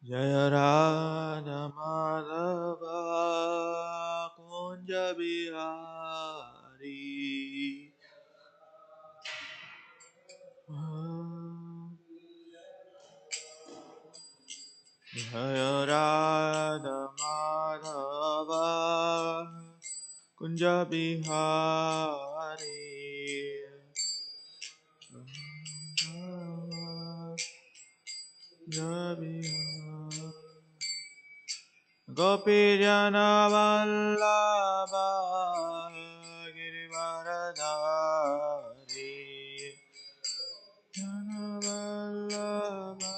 Jaya Radha Madhava Kunja Bihari Jaya Radha Madhava Kunja Bihari Kunja Bihari Gopi Jana Vallabha Girivaradhari Jana Vallabha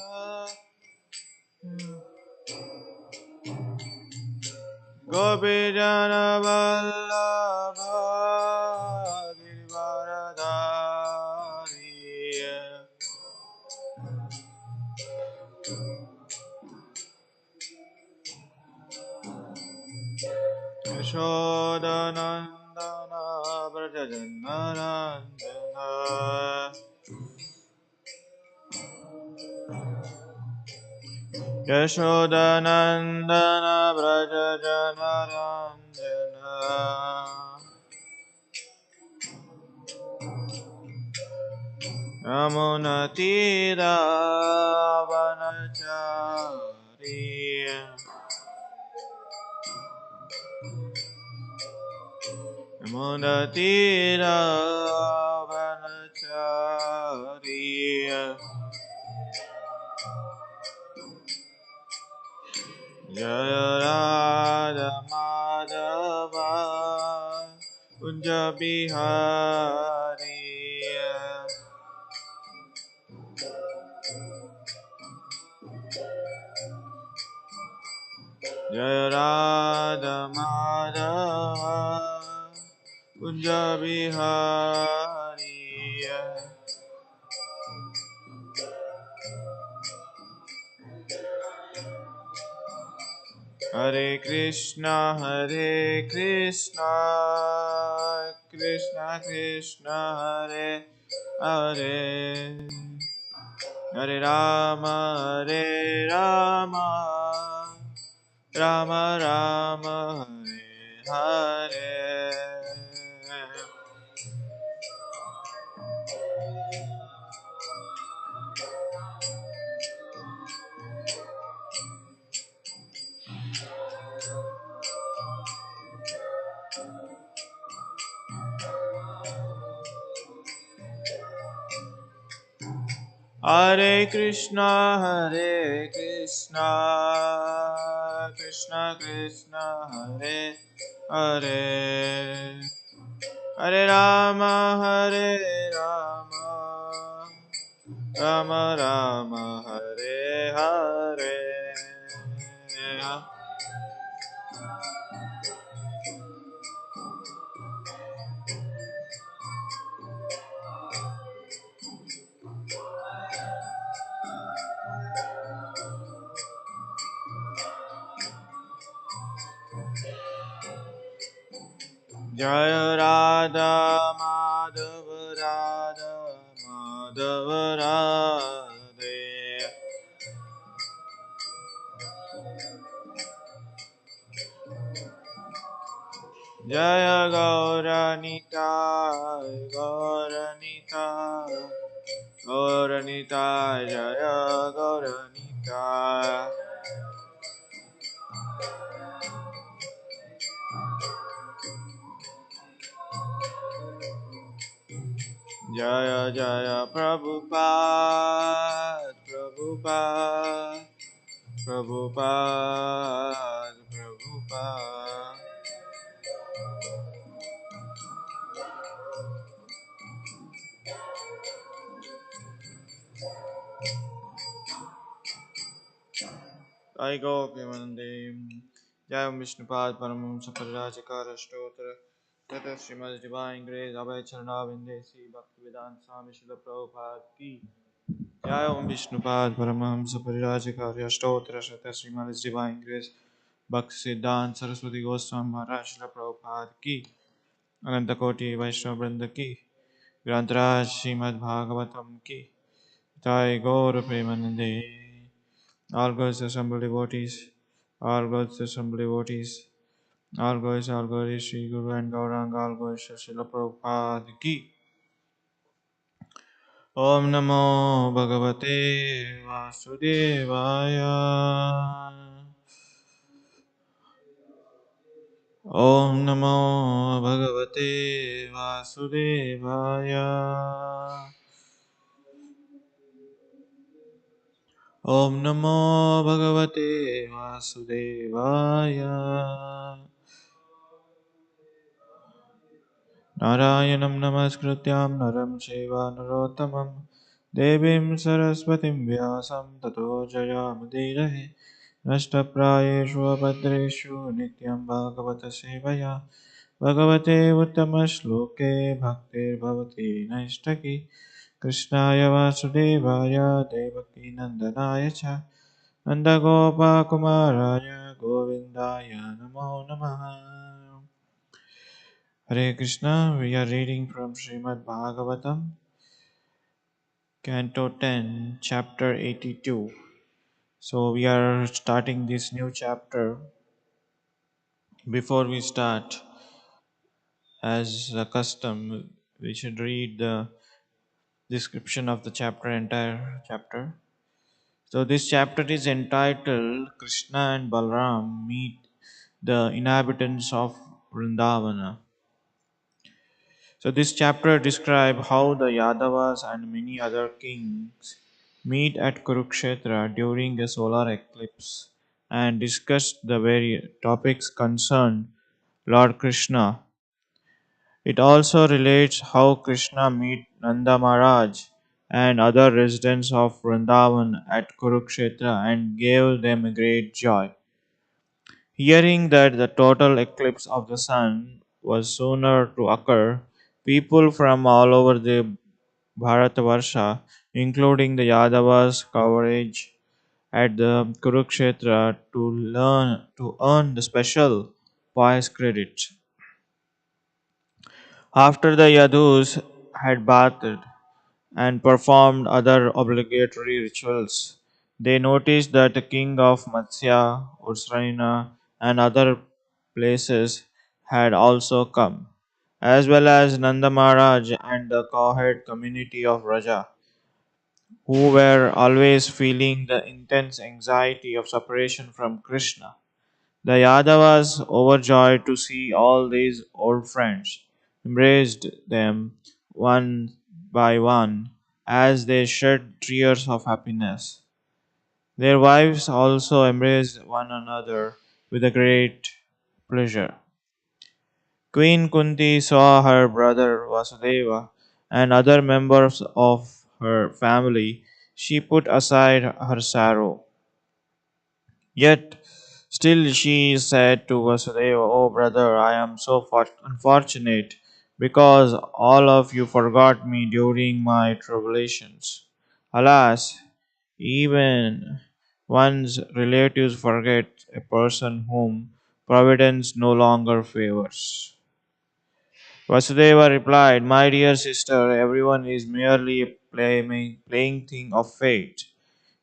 Gopi Jana Vallabha Girivaradhari Yashodanandana Brajajanarandana Yashodanandana Brajajanarandana Yamunatira Vanachari Yamunatira Vanachari Jaya Radha Madhava Kunja Bihari Jaya Radha Madhava Kunja Bihari Hare Krishna Krishna Krishna Hare Hare Hare Rama Rama Rama Hare Hare Hare Krishna Krishna Krishna Hare Hare Hare Rama Rama Rama Hare Hare Jaya Radha Madhava Radhe Jaya Gauranita Jaya Gauranita Jaya Jaya Prabhupada I go Pimanande Jai Vishnupad Paramamsa Parirajakara Stotra Tata Srimad Divine Grace Abhay Charanavinde Sri Bhaktivedanta Swami Srila Prabhupada Ki Jai Vishnupad Paramamsa Parirajakara Stotra Tata Srimad Divine Grace Bhaktivedanta Saraswati Goswami Maharaj Srila Prabhupada Ki Ananta Koti Vaishnava Vrinda Ki Grantaraj Srimad Bhagavatam ki Jai Gaur Premanande. All gods assemble devotees, all gods assemble devotees, all gods Sri Guru and Gauranga, all gods Srila Prabhupada ki. Om Namo Bhagavate Vasudevaya. Om Namo Bhagavate Vasudevaya. Om Namo Bhagavate Vasudevaya. Narayanam Namaskrityam Naram Shiva Narottamam Devim Saraswatim Vyasam Tato Jayamudirahe Nashtaprayeshu Abhadreshu Nityam Bhagavata Sevaya Bhagavate Uttama-shloke Bhaktir Bhavati Naistaki Krishnaya Vasudevaya Devaki Nandanaya Cha Nandagopa Kumaraya Govindaya Namo Namaha. Hare Krishna, we are reading from Srimad Bhagavatam, Canto 10, Chapter 82. So we are starting this new chapter. Before we start, as a custom, we should read the description of the chapter, entire chapter. So this chapter is entitled Krishna and Balram Meet the Inhabitants of Vrindavana. So this chapter describes how the Yadavas and many other kings meet at Kurukshetra during a solar eclipse and discuss the various topics concerned Lord Krishna. It also relates how Krishna met Nanda Maharaj and other residents of Vrindavan at Kurukshetra and gave them a great joy. Hearing that the total eclipse of the sun was sooner to occur, people from all over the Bharatavarsha, including the Yadavas, coverage at the Kurukshetra to earn the special pious credits. After the Yadus had bathed and performed other obligatory rituals, they noticed that the king of Matsya, Usraina, and other places had also come, as well as Nanda Maharaj and the cowherd community of Raja, who were always feeling the intense anxiety of separation from Krishna. The Yadavas, overjoyed to see all these old friends, embraced them one by one as they shed tears of happiness. Their wives also embraced one another with a great pleasure. Queen Kunti saw her brother Vasudeva and other members of her family. She put aside her sorrow. Yet, still she said to Vasudeva, "Oh brother, I am so unfortunate because all of you forgot me during my tribulations. Alas, even one's relatives forget a person whom Providence no longer favors." Vasudeva replied, "My dear sister, everyone is merely a playing thing of fate.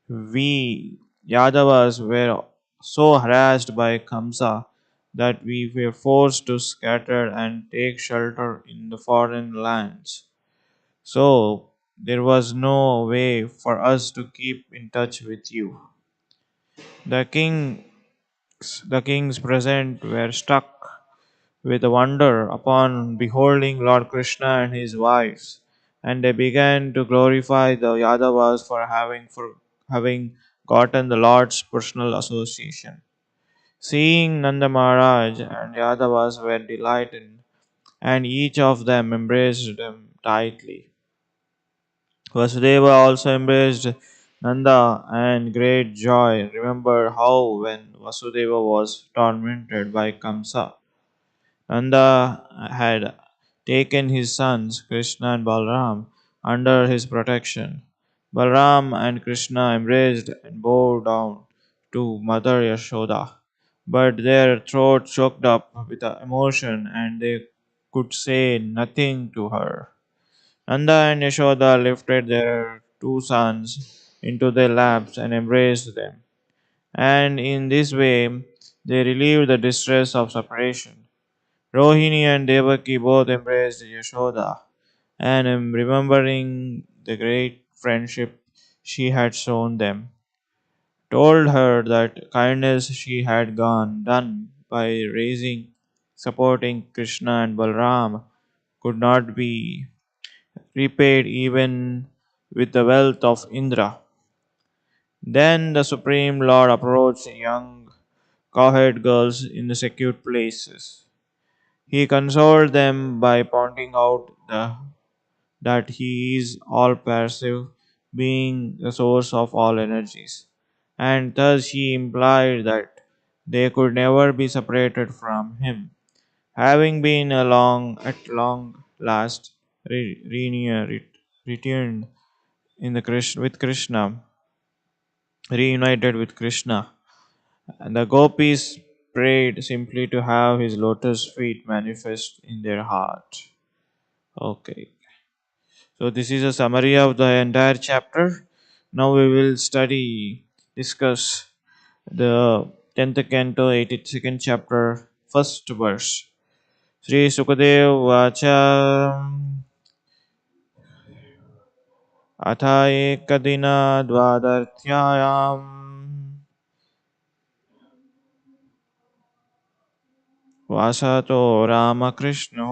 We Yadavas were so harassed by Kamsa that we were forced to scatter and take shelter in the foreign lands. So there was no way for us to keep in touch with you." The the kings present were struck with wonder upon beholding Lord Krishna and his wives, and they began to glorify the Yadavas for having gotten the Lord's personal association. Seeing Nanda Maharaj and Yadavas were delighted, and each of them embraced them tightly. Vasudeva also embraced Nanda and great joy remembered how when Vasudeva was tormented by Kamsa, Nanda had taken his sons Krishna and Balram under his protection. Balram and Krishna embraced and bowed down to Mother Yashoda, but their throats choked up with emotion and they could say nothing to her. Nanda and Yashoda lifted their two sons into their laps and embraced them, and in this way they relieved the distress of separation. Rohini and Devaki both embraced Yashoda, and remembering the great friendship she had shown them, told her that kindness she had gone done by raising, supporting Krishna and Balram could not be repaid even with the wealth of Indra. Then the Supreme Lord approached young cowherd girls in the secure places. He consoled them by pointing out that he is all pervasive, being the source of all energies, and thus he implied that they could never be separated from him, having been at long last returned in the with Krishna, reunited with Krishna. And the gopis prayed simply to have his lotus feet manifest in their heart. Okay, so this is a summary of the entire chapter. Now we will discuss the 10th canto, 82nd chapter, first verse. Sri Sukadev Vacha Atha Ekadina Dvadarthyayam Vasato Ramakrishno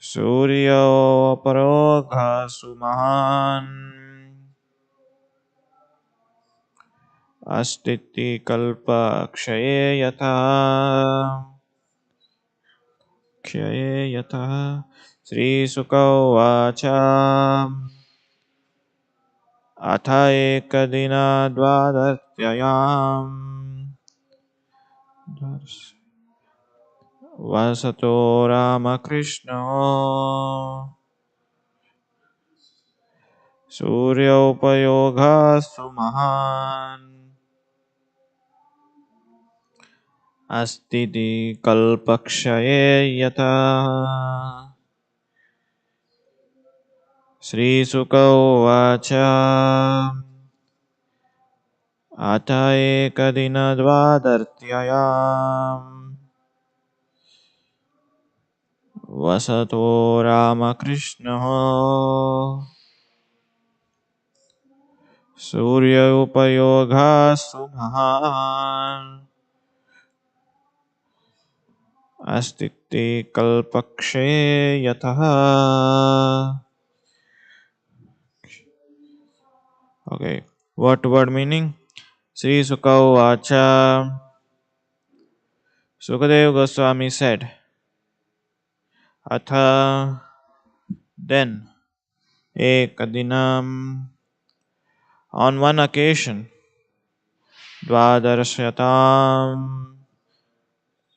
Suryo Parogha Sumahan अस्तिति कल्पक्षये यथा क्षये यथा श्रीशुक उवाच अथ एकदिनद्वादश्याम् वसतो रामकृष्णो सूर्योपयोगस्तु महान् अस्तीति कल्पक्षये यथा श्रीशुक उवाच अथ एकदिनद्वादर्त्यायाम् वसतो रामकृष्णः सूर्योपयोगस्तु महान् अस्तीति कल्पक्षये यतः. Okay, what word meaning? Sri Sukha Vacha. Sukadeva Goswami said, Atha, then, Ekadinam, on one occasion, Dvadarasyatam,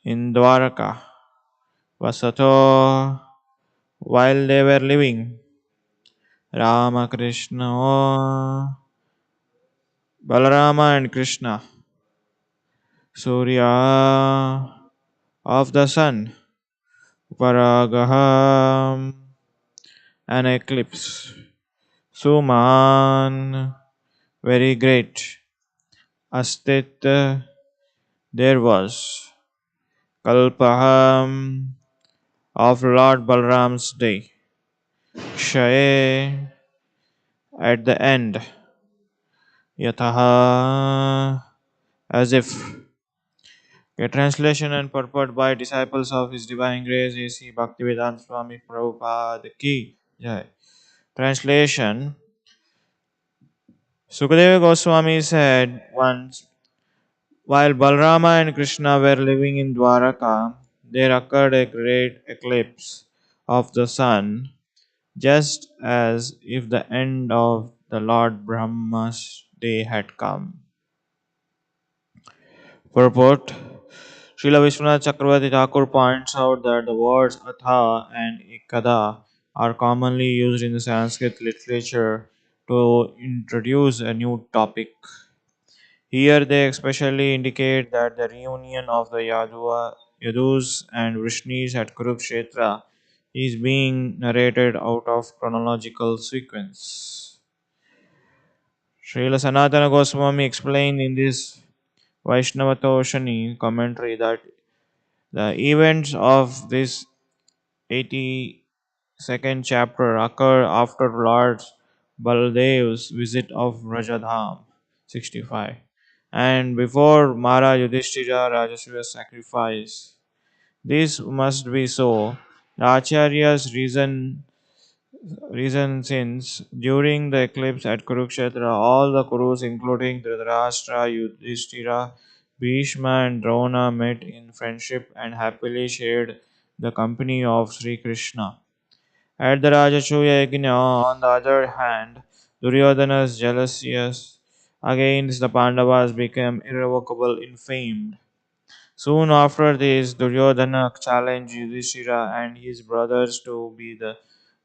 in Dwaraka, Vasato, while they were living, Ramakrishna, Balarama and Krishna, Surya, of the sun, Paragaham, an eclipse, Suman, very great, Astit, there was, Kalpaham, of Lord Balram's day, Kshaye, at the end, Yataha, as if. A translation and purport by disciples of His Divine Grace A.C. Bhaktivedanta Swami Prabhupada Ki Jai. Translation. Sukadeva Goswami said once, while Balrama and Krishna were living in Dwaraka, there occurred a great eclipse of the sun, just as if the end of the Lord Brahma's day had come. Purport. Srila Vishwanath Chakravarti Thakur points out that the words atha and ekada are commonly used in the Sanskrit literature to introduce a new topic. Here they especially indicate that the reunion of the Yadua Yadus and Vrishnis at Kurukshetra is being narrated out of chronological sequence. Srila Sanatana Goswami explained in this Vaishnavatoshani commentary that the events of this 82nd chapter occur after Lord Baldev's visit of Rajadham 65 and before Mara Yudhishthira Rajasuya's sacrifice. This must be so. The Acharyas reason since during the eclipse at Kurukshetra, all the Kurus, including Dhritarashtra, Yudhishthira, Bhishma, and Drona, met in friendship and happily shared the company of Sri Krishna. At the Rajasuya Yajna, on the other hand, Duryodhana's jealousies against the Pandavas became irrevocable inflamed. Soon after this, Duryodhana challenged Yudhishthira and his brothers to be the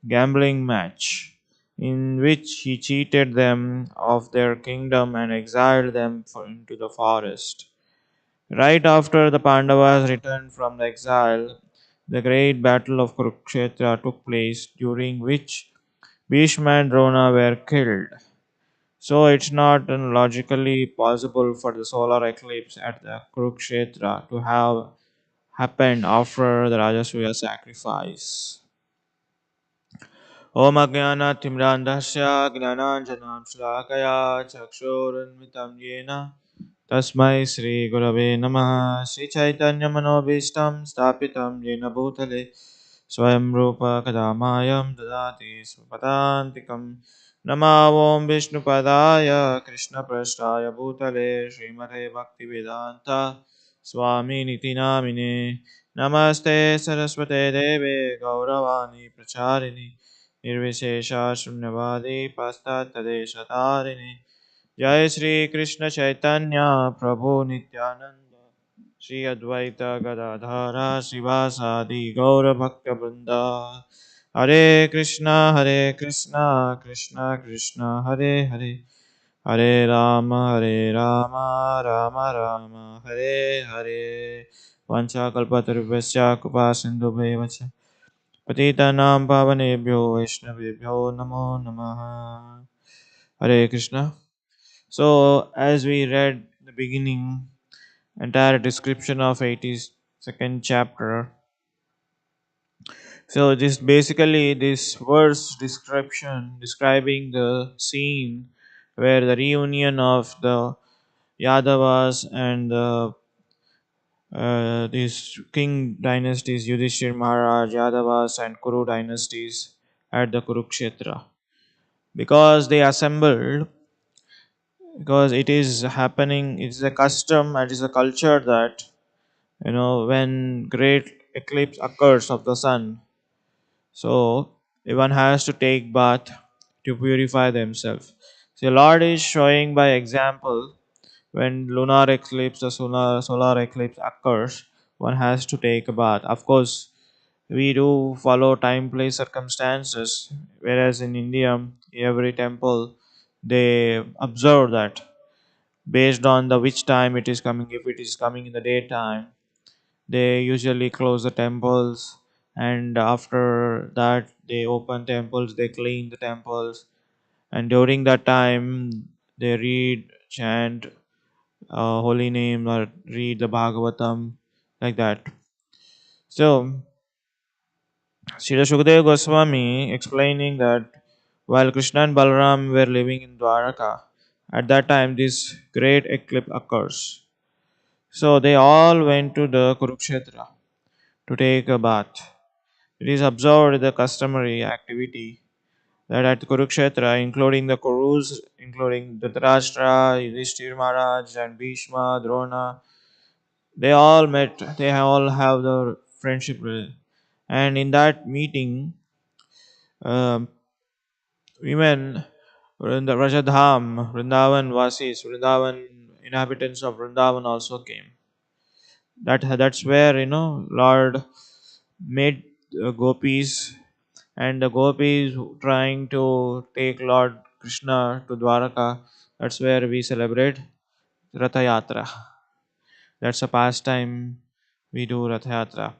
gambling match, in which he cheated them of their kingdom and exiled them into the forest. Right after the Pandavas returned from the exile, the great battle of Kurukshetra took place, during which Bhishma and Drona were killed. So it's not logically possible for the solar eclipse at the Kurukshetra to have happened after the Rajasuya sacrifice. ॐ अज्ञानातिम्रान्धस्य ज्ञानाञ्जनां श्लाकया चक्षुरुन्मितं येन तस्मै श्रीगुरवे नमः श्रीचैतन्यमनोभीष्टं स्थापितं येन भूतले स्वयं रूप कदा मायं ददाति स्वपदान्तिकं नमः ॐ विष्णुपदाय कृष्णपृष्ठाय भूतले श्रीमते भक्तिवेदान्त स्वामिनिति नामिने नमस्ते सरस्वते देवे गौरवाणी प्रचारिणि निर्विशेषा शून्यवादी पाश्चात्यदेशतारिणि जय श्री कृष्ण चैतन्य प्रभु नित्यानंद श्री अद्वैत गदाधर शिवासादि गौर भक्त वृंदा हरे कृष्णा कृष्ण कृष्ण हरे हरे हरे राम राम राम हरे हरे वंशाकल्पतरुभ्यश्च कृपा सिन्धुभ्येव च पतितानां पावनेभ्यो वैष्णवेभ्यो नमो नमः हरे Krishna. So, as we read the beginning, entire description of 82nd chapter. So, this basically this verse description describing the scene where the reunion of the Yadavas and these king dynasties, Yudhishthir Maharaj, Yadavas, and Kuru dynasties at the Kurukshetra, because they assembled, because it is happening, it is a custom, it is a culture that when great eclipse occurs of the sun, so one has to take bath to purify themselves. So Lord is showing by example, when lunar eclipse, the solar eclipse occurs, one has to take a bath. Of course, we do follow time, place, circumstances, whereas in India, every temple they observe that based on the which time it is coming. If it is coming in the daytime, they usually close the temples, and after that they open temples, they clean the temples, and during that time they read, chant holy name, or read the Bhagavatam, like that. So Srila Shukadeva Goswami explaining that while Krishna and Balaram were living in Dwaraka, at that time this great eclipse occurs. So they all went to the Kurukshetra to take a bath. It is observed the customary activity that at Kurukshetra, including the Kurus, including Dhritarashtra, Yudhishthir Maharaj, and Bhishma, Drona, they all met. They all have the friendship, and in that meeting, um, women in the Rajadham, Vrindavan Vasis, Vrindavan inhabitants of Vrindavan also came. That's where Lord made gopis, and the gopis trying to take Lord Krishna to Dwaraka. That's where we celebrate Ratha Yatra. That's a pastime we do Rath Yatra.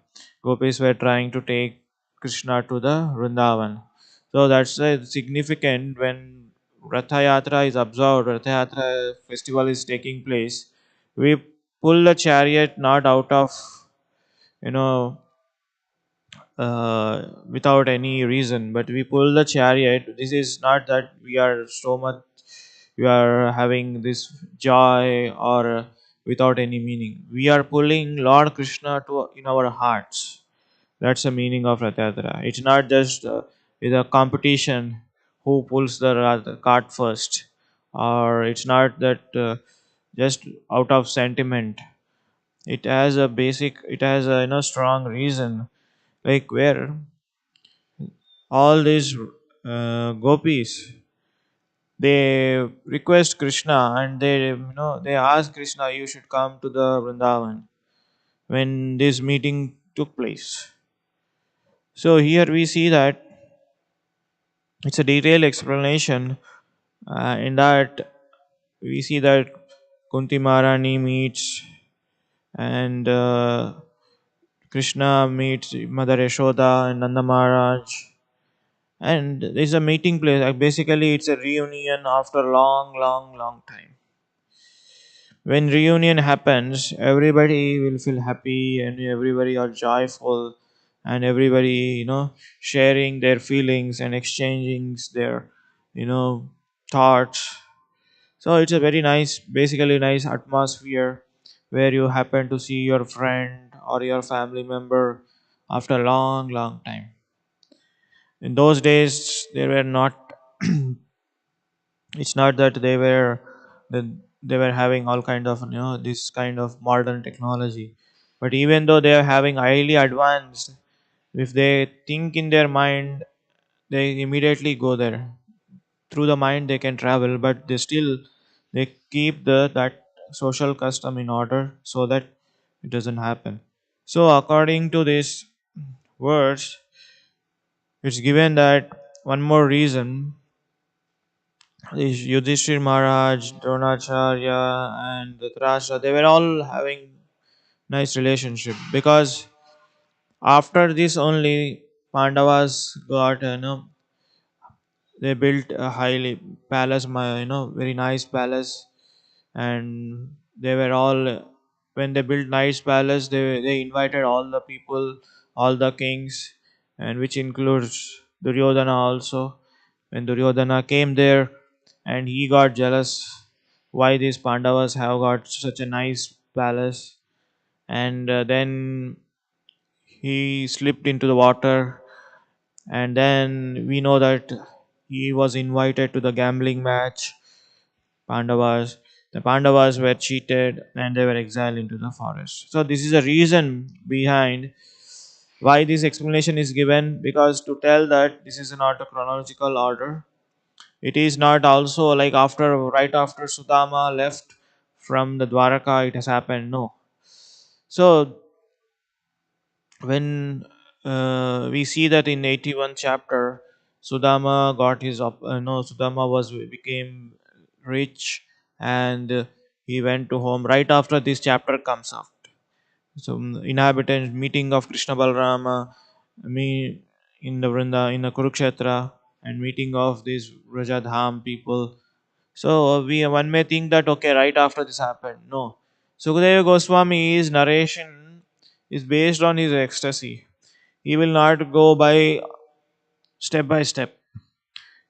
Gopis were trying to take Krishna to the Vrindavan. So that's significant when Ratha Yatra is observed, Ratha Yatra festival is taking place. We pull the chariot not out of, you know, without any reason, but we pull the chariot. This is not that we are so much, we are having this joy or without any meaning. We are pulling Lord Krishna to in our hearts. That's the meaning of Rath Yatra. It's not just with a competition who pulls the cart first, or it's not that just out of sentiment. It has a basic, it has a strong reason, like where all these gopis, they request Krishna and they ask Krishna, you should come to the Vrindavan when this meeting took place. So here we see that it's a detailed explanation. In that we see that Kunti Maharani meets and Krishna meets Mother Yashoda and Nanda Maharaj, and there's a meeting place. Like basically, it's a reunion after long, long, long time. When reunion happens, everybody will feel happy and everybody are joyful, and everybody sharing their feelings and exchanging their you know thoughts. So it's a very nice, basically nice atmosphere where you happen to see your friend or your family member after a long, long time. In those days, there were not. It's not that that they were having all kind of this kind of modern technology, but even though they are having highly advanced, if they think in their mind, they immediately go there. Through the mind they can travel, but they keep the that social custom in order so that it doesn't happen. So according to this words, it's given that one more reason is Yudhishthir Maharaj, Dronacharya, and Dhritarashtra, they were all having nice relationship, because after this only Pandavas got they built a highly palace, very nice palace, and they were all, when they built nice palace, they invited all the people, all the kings, and which includes Duryodhana also. When Duryodhana came there, and he got jealous why these Pandavas have got such a nice palace, and then he slipped into the water, and then we know that he was invited to the gambling match. Pandavas, the Pandavas were cheated and they were exiled into the forest. So this is a reason behind why this explanation is given, because to tell that this is not a chronological order. It is not also like after, right after Sudama left from the Dwaraka it has happened. No. So when we see that in 81 chapter, Sudama got his no, Sudama was became rich, and he went to home right after this chapter comes out. So inhabitants meeting of Krishna Balrama, me in the Vrinda, in the Kurukshetra, and meeting of these Rajadham people. So we one may think that okay, right after this happened. No, Sukadeva Goswami's narration is based on his ecstasy. He will not go by step.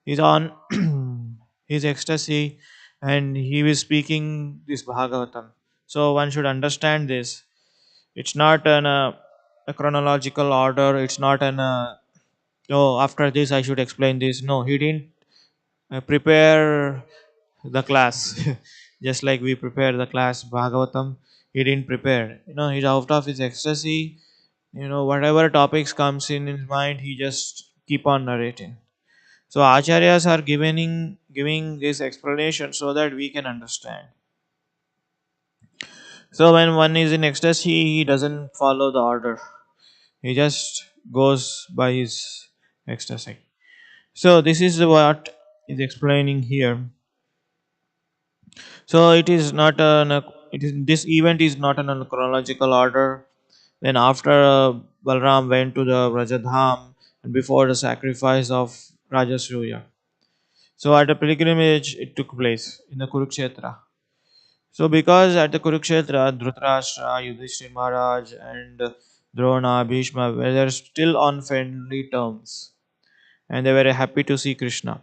He's on his ecstasy, and he is speaking this Bhagavatam. So one should understand this. It's not a chronological order. It's not oh, after this I should explain this. No, he didn't prepare the class. Just like we prepare the class Bhagavatam, he didn't prepare. He's out of his ecstasy. Whatever topics comes in his mind, he just keep on narrating. So acharyas are giving this explanation so that we can understand. So when one is in ecstasy, he doesn't follow the order. He just goes by his ecstasy. So this is what is explaining here. So it is not an it is this event is not in a chronological order. Then after Balram went to the Rajadham and before the sacrifice of Rajasuya. So at a pilgrimage it took place in the Kurukshetra. So because at the Kurukshetra, Dhritarashtra, Yudhishthir Maharaj and Drona, Bhishma were still on friendly terms and they were happy to see Krishna.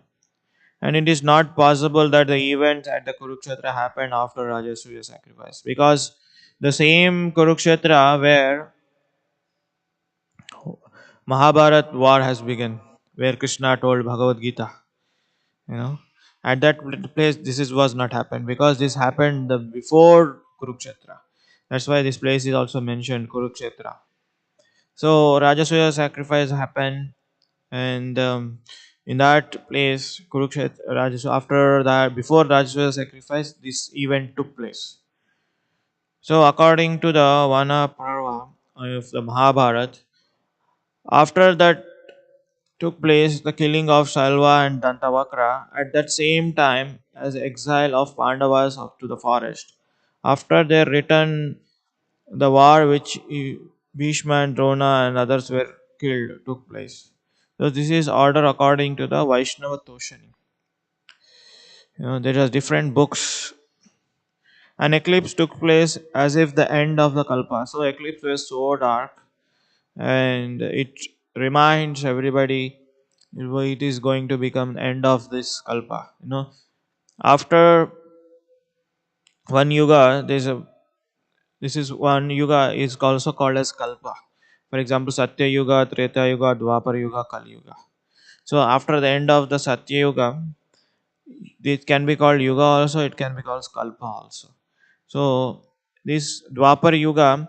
And it is not possible that the event at the Kurukshetra happened after Rajasuya sacrifice because the same Kurukshetra where Mahabharat war has begun, where Krishna told Bhagavad Gita, you know, at that place this is was not happened because this happened before Kurukshetra. That's why this place is also mentioned Kurukshetra. So Rajasuya sacrifice happened, and in that place Kurukshetra Rajasuya, after that before Rajasuya sacrifice this event took place. So according to the Vana Parva of the Mahabharat, after that took place the killing of Salva and Dantavakra at that same time as exile of Pandavas up to the forest. After their return, the war which Bhishma and Drona and others were killed took place. So this is order according to the Vaishnava Toshani. There are different books. An eclipse took place as if the end of the Kalpa. So eclipse was so dark and it reminds everybody it is going to become end of this kalpa. After one yuga there's a this is one yuga is also called as kalpa. For example, Satya Yuga, Treta Yuga, Dwapar Yuga, Kali Yuga. So after the end of the Satya Yuga, it can be called yuga also, it can be called kalpa also. So this Dwapar Yuga,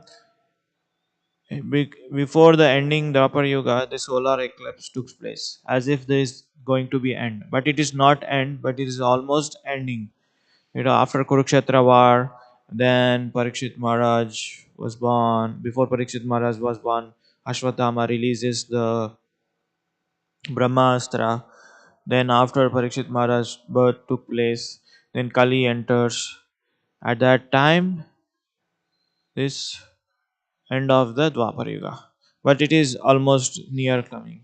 before the ending Dwapar Yuga, the solar eclipse took place, as if there is going to be end, but it is not end, but it is almost ending. After Kurukshetra war, then Parikshit Maharaj was born. Before Parikshit Maharaj was born, Ashwatthama releases the Brahmastra. Then after Parikshit Maharaj's birth took place, then Kali enters. At that time, this end of the Dwapar Yuga. But it is almost near coming.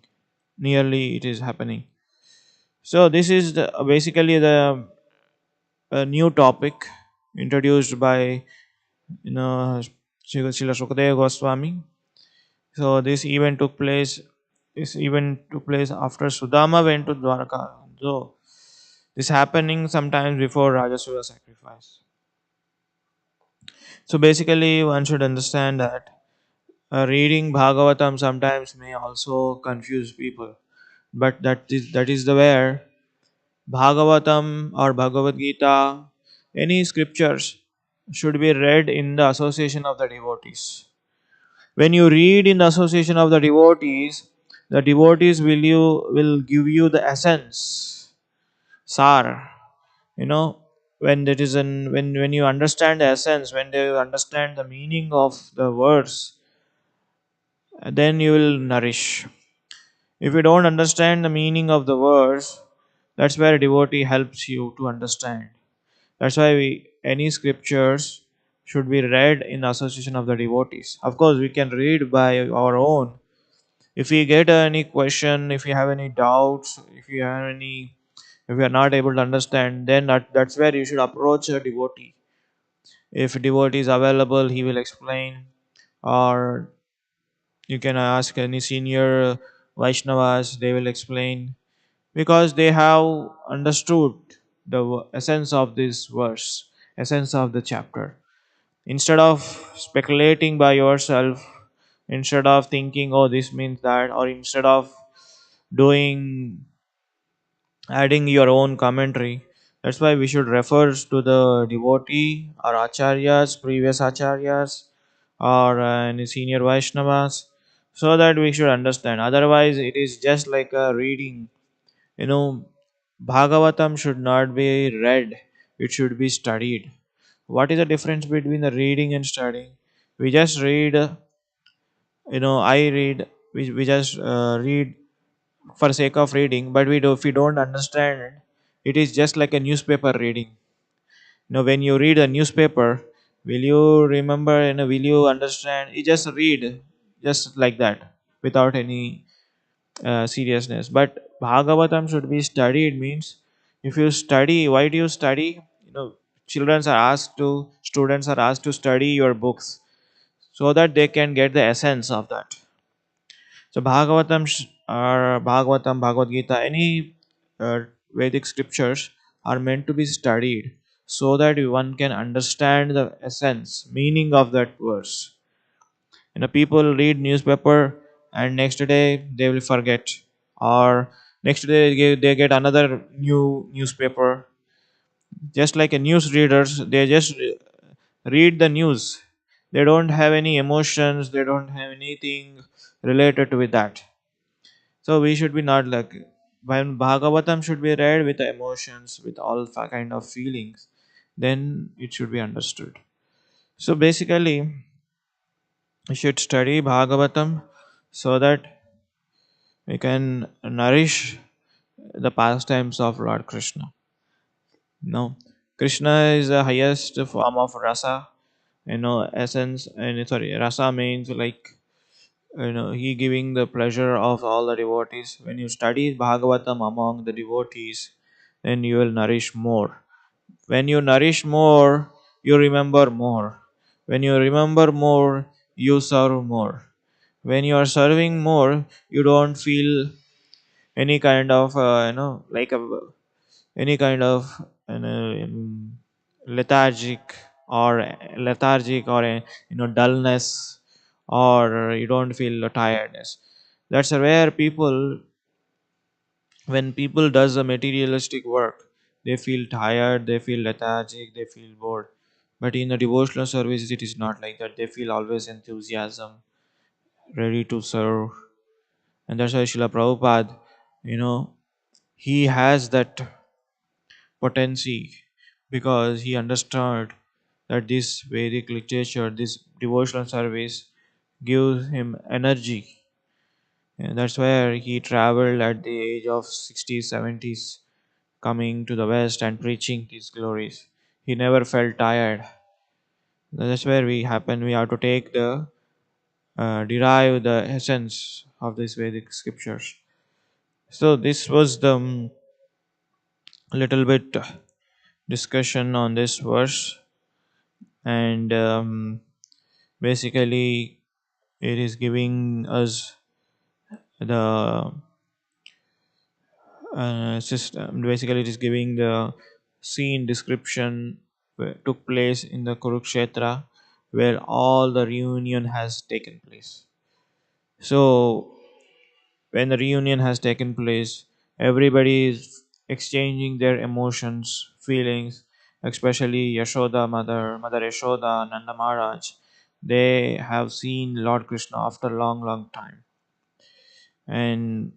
Nearly it is happening. So this is basically the a new topic introduced by Srila Sukadeva Goswami. So this event took place after Sudama went to Dwarka. So this happening sometimes before Rajasuya sacrifice. So basically one should understand that reading Bhagavatam sometimes may also confuse people. But that is the where Bhagavatam or Bhagavad Gita, any scriptures should be read in the association of the devotees. When you read in the association of the devotees will give you the essence, sar. You know, when that is an when you understand the essence, when they understand the meaning of the words, then you will nourish. If you don't understand the meaning of the words, that's where devotee helps you to understand. That's why any scriptures should be read in association of the devotees. Of course, we can read by our own. If we get any question, if you have any doubts, if you are not able to understand, then that's where you should approach a devotee. If devotee is available, he will explain, or you can ask any senior Vaishnavas, they will explain because they have understood the essence of this verse, essence of the chapter. Instead of speculating by yourself, instead of thinking, oh, this means that, or instead of doing adding your own commentary, that's why we should refer to the devotee or acharyas, previous acharyas, or any senior Vaishnavas, so that we should understand. Otherwise, it is just like a reading. You know, Bhagavatam should not be read, it should be studied. What is the difference between the reading and studying? We just read, I read, we just read for sake of reading, but if we don't understand it, it is just like a newspaper reading. When you read a newspaper, Will you remember and will you understand? You just read, just like that, without any seriousness. But Bhagavatam should be studied. Means, if you study, why do you study? Students are asked to study your books so that they can get the essence of that. So Bhagavad Gita, any Vedic scriptures are meant to be studied so that one can understand the essence, meaning of that verse. People read newspaper and next day they will forget, or next day they get another new newspaper. Just like a news readers, they just read the news. They don't have any emotions. They don't have anything related with that. So we should be not like, when Bhagavatam should be read with the emotions, with all kind of feelings, then it should be understood. So basically, we should study Bhagavatam so that we can nourish the pastimes of Lord Krishna. No, Krishna is the highest form of rasa. Essence, and sorry, rasa means like, he giving the pleasure of all the devotees. When you study Bhagavatam among the devotees, then you will nourish more. When you nourish more, you remember more. When you remember more, you serve more. When you are serving more, you don't feel any kind of any kind of lethargic or dullness, or you don't feel tiredness. That's where people, when people does a materialistic work, they feel tired, they feel lethargic, they feel bored. But in the devotional services, it is not like that. They feel always enthusiasm, ready to serve. And that's why Srila Prabhupada, you know he has that potency, because he understood that this Vedic literature, this devotional service, gives him energy. And that's where he traveled at the age of 60s, 70s, coming to the West and preaching his glories. He never felt tired. That's where we have to take the derive the essence of these Vedic scriptures. So this was the little bit discussion on this verse, and basically it is giving us the system. Basically, it is giving the scene description took place in the Kurukshetra, where all the reunion has taken place. So when the reunion has taken place, everybody is exchanging their emotions, feelings, especially Mother Yashoda, Nanda Maharaj. They have seen Lord Krishna after long, long time. And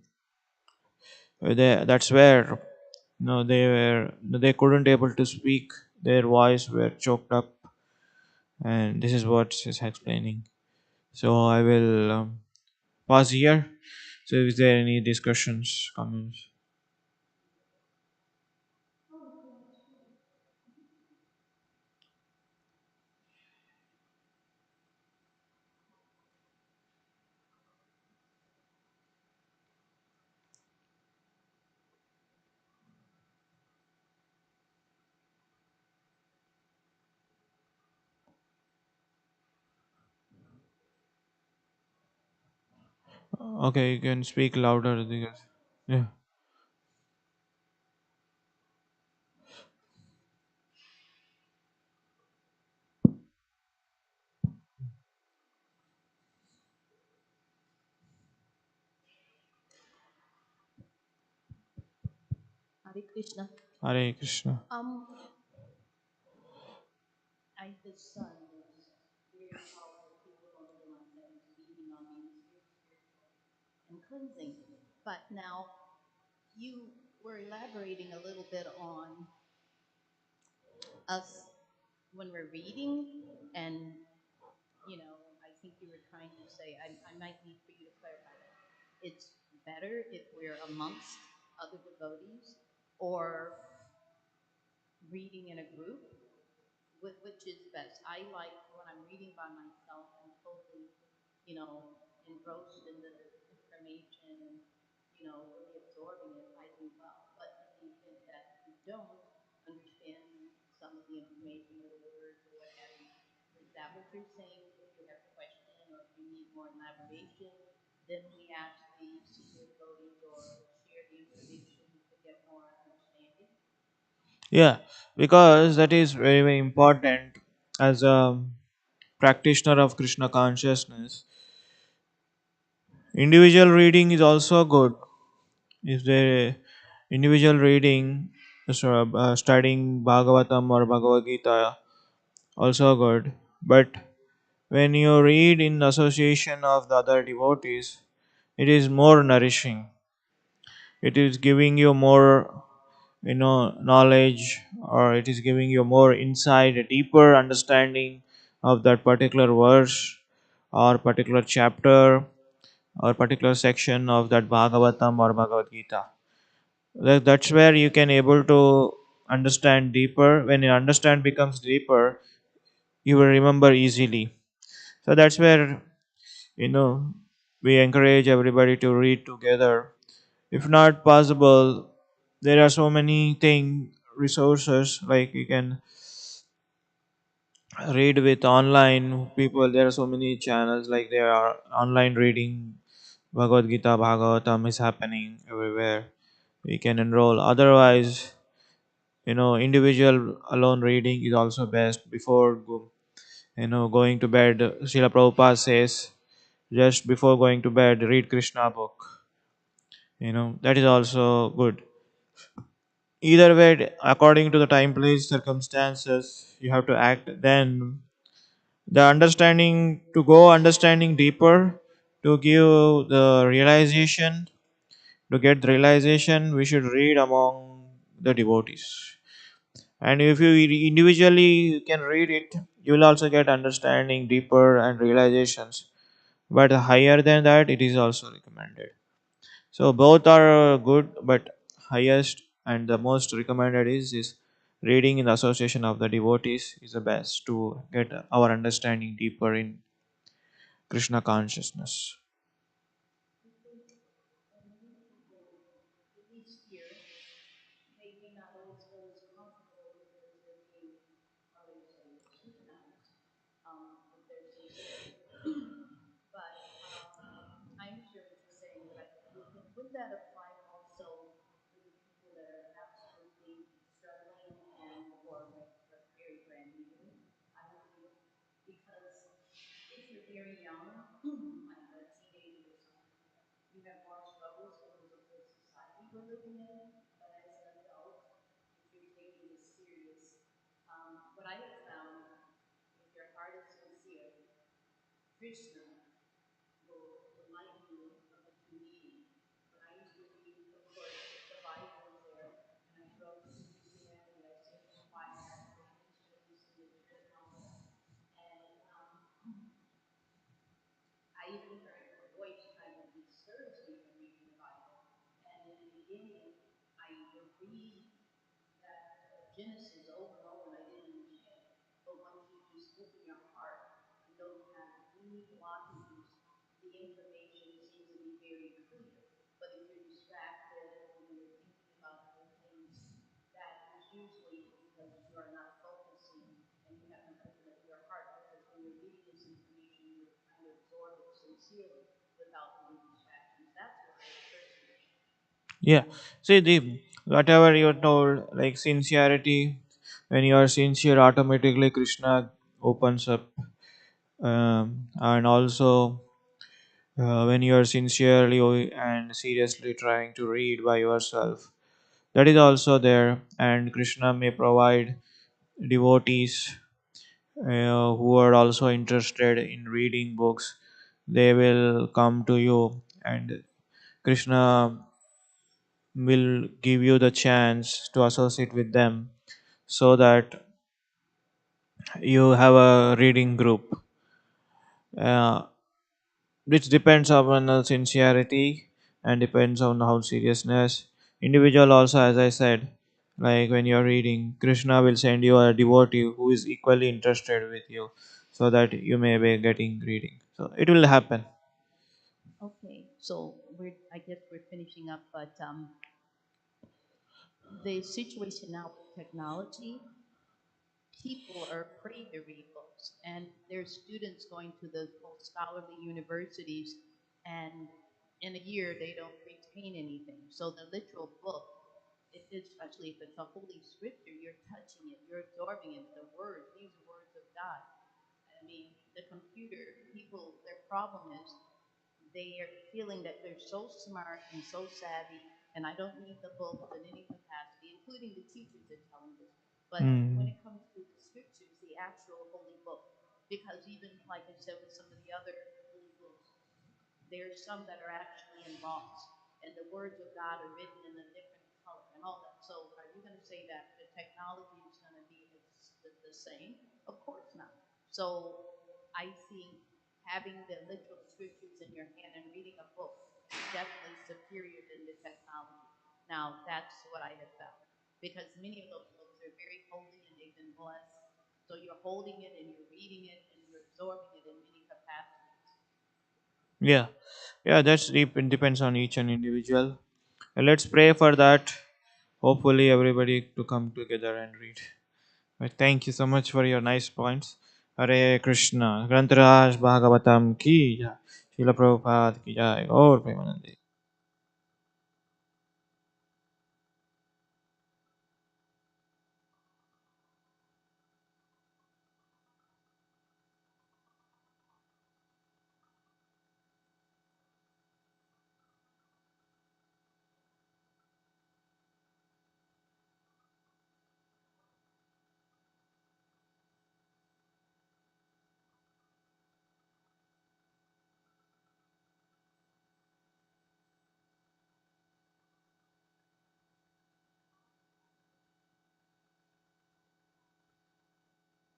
that's where they couldn't able to speak. Their voice were choked up, and this is what is explaining. So I will pause here. So is there any discussions, comments? Okay, you can speak louder because yeah. Hare Krishna. Hare Krishna. I his son was very powerful people on the one that was speaking on being spiritual and cleansing. But now you were elaborating a little bit on us when we're reading, and I think you were trying to say, I might need for you to clarify that. It's better if we're amongst other devotees or reading in a group which is best? I like when I'm reading by myself and totally, engrossed in the information and, really absorbing it. I do well. But in the event that you don't understand some of the information or the words or what have you, is that what you're saying? If you have a question or if you need more elaboration, then we ask the senior devotees or share the information to get more understanding. Yeah, because that is very, very important as a practitioner of Krishna consciousness. Individual reading is also good. If the individual reading, so, studying Bhagavatam or Bhagavad Gita, also good. But when you read in association of the other devotees, it is more nourishing. It is giving you more, knowledge, or it is giving you more insight, a deeper understanding of that particular verse or particular chapter or particular section of that Bhagavatam or Bhagavad Gita. That's where you can able to understand deeper. When your understand becomes deeper, you will remember easily. So that's where, you know we encourage everybody to read together. If not possible, there are so many resources, like you can read with online people. There are so many channels, like there are online reading. Bhagavad Gita, Bhagavatam is happening everywhere. We can enroll. Otherwise, individual alone reading is also best. Before going to bed, Srila Prabhupada says, just before going to bed, read Krishna book. That is also good. Either way, according to the time, place, circumstances, you have to act. Then the understanding, to go understanding deeper, to give the realization, to get the realization, we should read among the devotees. And if you individually can read it, you will also get understanding deeper and realizations. But higher than that, it is also recommended. So both are good, but highest and the most recommended is reading in the association of the devotees is the best to get our understanding deeper in Krishna consciousness. Many people, at least here, they may not always feel as comfortable because they're being, how do you say, scrutinized with their sincerity. But I understand what you're saying, but would that apply also to the people that are absolutely struggling and or like very brand new? I would feel because if you're very young, like a teenager or something, you have more struggles because of the society we're living in. But as an adult, if you're taking this serious, what I have found, if your heart is sincere, Krishna will enlighten you of the true meaning. When I used to read, of course, the Bible is there, and I grew up in Christianity. I sing in the choir, I play instruments in the church and all that. And I even heard a voice kind of discourage me from reading the Bible. And in the beginning, I would read that Genesis over and over, and I didn't understand. But once you just open your heart and don't have any blockages, the information seems to be very clear. But if you're distracted or you're thinking about other things, that is usually because you are not focusing and you haven't opened up your heart. Because when you're reading this information, you're trying to absorb it sincerely without any distractions. That's what I personally. Yeah. See, the whatever you're told, like sincerity, when you are sincere, automatically Krishna opens up. And also, when you are sincerely and seriously trying to read by yourself, that is also there. And Krishna may provide devotees who are also interested in reading books. They will come to you, and Krishna will give you the chance to associate with them, so that you have a reading group, uh, which depends upon the sincerity and depends on how seriousness. Individual also, as I said, Like when you're reading, Krishna will send you a devotee who is equally interested with you, so that you may be getting reading. So it will happen. Okay, so I guess we're finishing up, but the situation now with technology, people are afraid to read books, and there's students going to the most scholarly universities, and in a year they don't retain anything. So the literal book, especially if it's a holy scripture, you're touching it, you're absorbing it, the words, these are words of God. I mean, the computer, people, their problem is they are feeling that they're so smart and so savvy, and I don't need the books in any capacity, including the teachers that tell them this. But when Mm. it comes to the scriptures, the actual holy book, because even like I said with some of the other holy books, there's some that are actually in box, and the words of God are written in a different color and all that. So, are you going to say that the technology is going to be the same? Of course not. So, I think having the literal scriptures in your hand and reading a book is definitely superior than the technology. Now, that's what I have found because many of those books are very holy and they've been blessed. So, you're holding it and you're reading it and you're absorbing it in many capacities. Yeah, yeah, that's deep. It depends on each and individual. And let's pray for that. Hopefully, everybody to come together and read. But thank you so much for your nice points. Hare Krishna. Grantaraj Bhagavatam ki jai. Srila Prabhupada ki jai. Gaur Premanande.